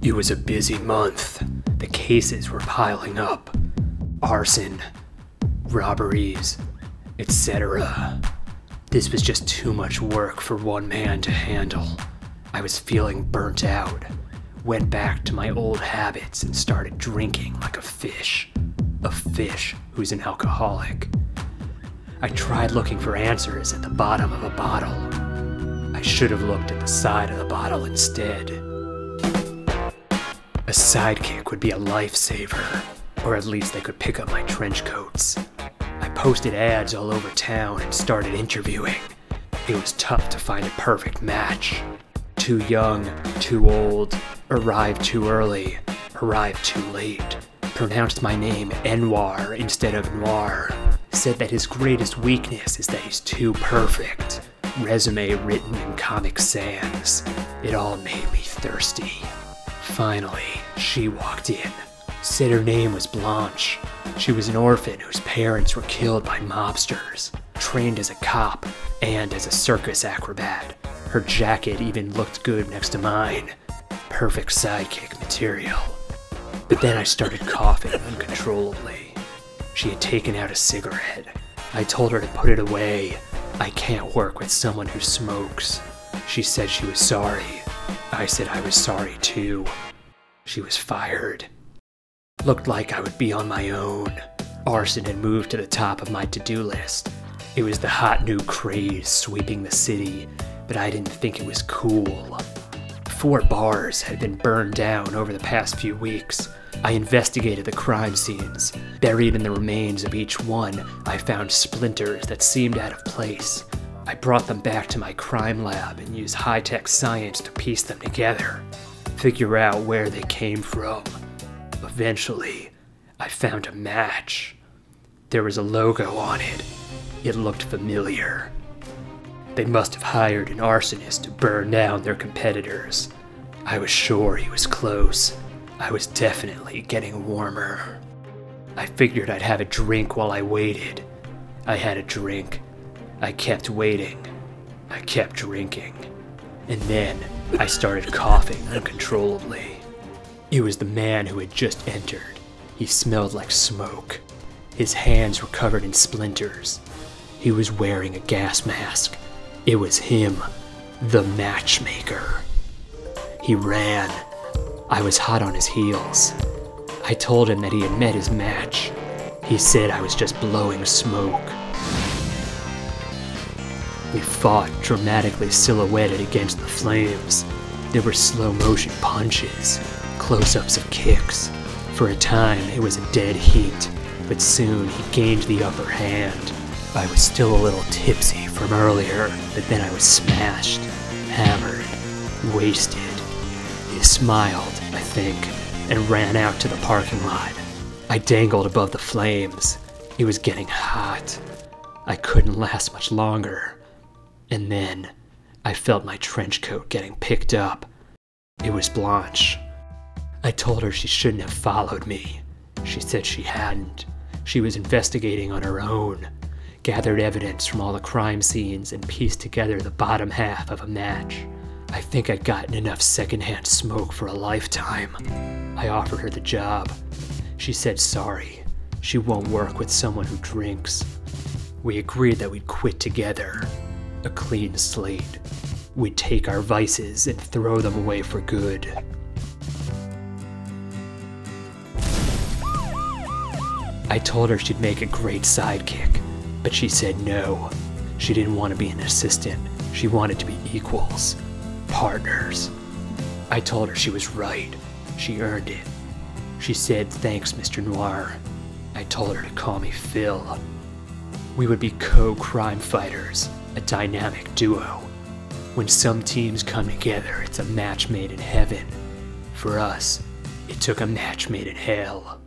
It was a busy month. The cases were piling up. Arson, robberies, etc. This was just too much work for one man to handle. I was feeling burnt out. Went back to my old habits and started drinking like a fish. A fish who's an alcoholic. I tried looking for answers at the bottom of a bottle. I should have looked at the side of the bottle instead. A sidekick would be a lifesaver, or at least they could pick up my trench coats. I posted ads all over town and started interviewing. It was tough to find a perfect match. Too young, too old, arrived too early, arrived too late. Pronounced my name Enwar instead of Noir. Said that his greatest weakness is that he's too perfect. Resume written in Comic Sans. It all made me thirsty. Finally, she walked in. Said her name was Blanche. She was an orphan whose parents were killed by mobsters. Trained as a cop and as a circus acrobat. Her jacket even looked good next to mine. Perfect sidekick material. But then I started coughing uncontrollably. She had taken out a cigarette. I told her to put it away. I can't work with someone who smokes. She said she was sorry. I said I was sorry too. She was fired. Looked like I would be on my own. Arson had moved to the top of my to-do list. It was the hot new craze sweeping the city, but I didn't think it was cool. 4 bars had been burned down over the past few weeks. I investigated the crime scenes. Buried in the remains of each one, I found splinters that seemed out of place. I brought them back to my crime lab and used high-tech science to piece them together, figure out where they came from. Eventually, I found a match. There was a logo on it. It looked familiar. They must have hired an arsonist to burn down their competitors. I was sure he was close. I was definitely getting warmer. I figured I'd have a drink while I waited. I had a drink. I kept waiting. I kept drinking. And then I started coughing uncontrollably. It was the man who had just entered. He smelled like smoke. His hands were covered in splinters. He was wearing a gas mask. It was him, the matchmaker. He ran. I was hot on his heels. I told him that he had met his match. He said I was just blowing smoke. We fought, dramatically silhouetted against the flames. There were slow-motion punches, close-ups of kicks. For a time, it was a dead heat, but soon he gained the upper hand. I was still a little tipsy from earlier, but then I was smashed, hammered, wasted. He smiled, I think, and ran out to the parking lot. I dangled above the flames. It was getting hot. I couldn't last much longer. And then, I felt my trench coat getting picked up. It was Blanche. I told her she shouldn't have followed me. She said she hadn't. She was investigating on her own. Gathered evidence from all the crime scenes and pieced together the bottom half of a match. I think I'd gotten enough secondhand smoke for a lifetime. I offered her the job. She said sorry. She won't work with someone who drinks. We agreed that we'd quit together. A clean slate. We'd take our vices and throw them away for good. I told her she'd make a great sidekick, but she said no. She didn't want to be an assistant. She wanted to be equals. Partners. I told her she was right. She earned it. She said, "Thanks, Mr. Noir." I told her to call me Phil. We would be co-crime fighters, a dynamic duo. When some teams come together, it's a match made in heaven. For us, it took a match made in hell.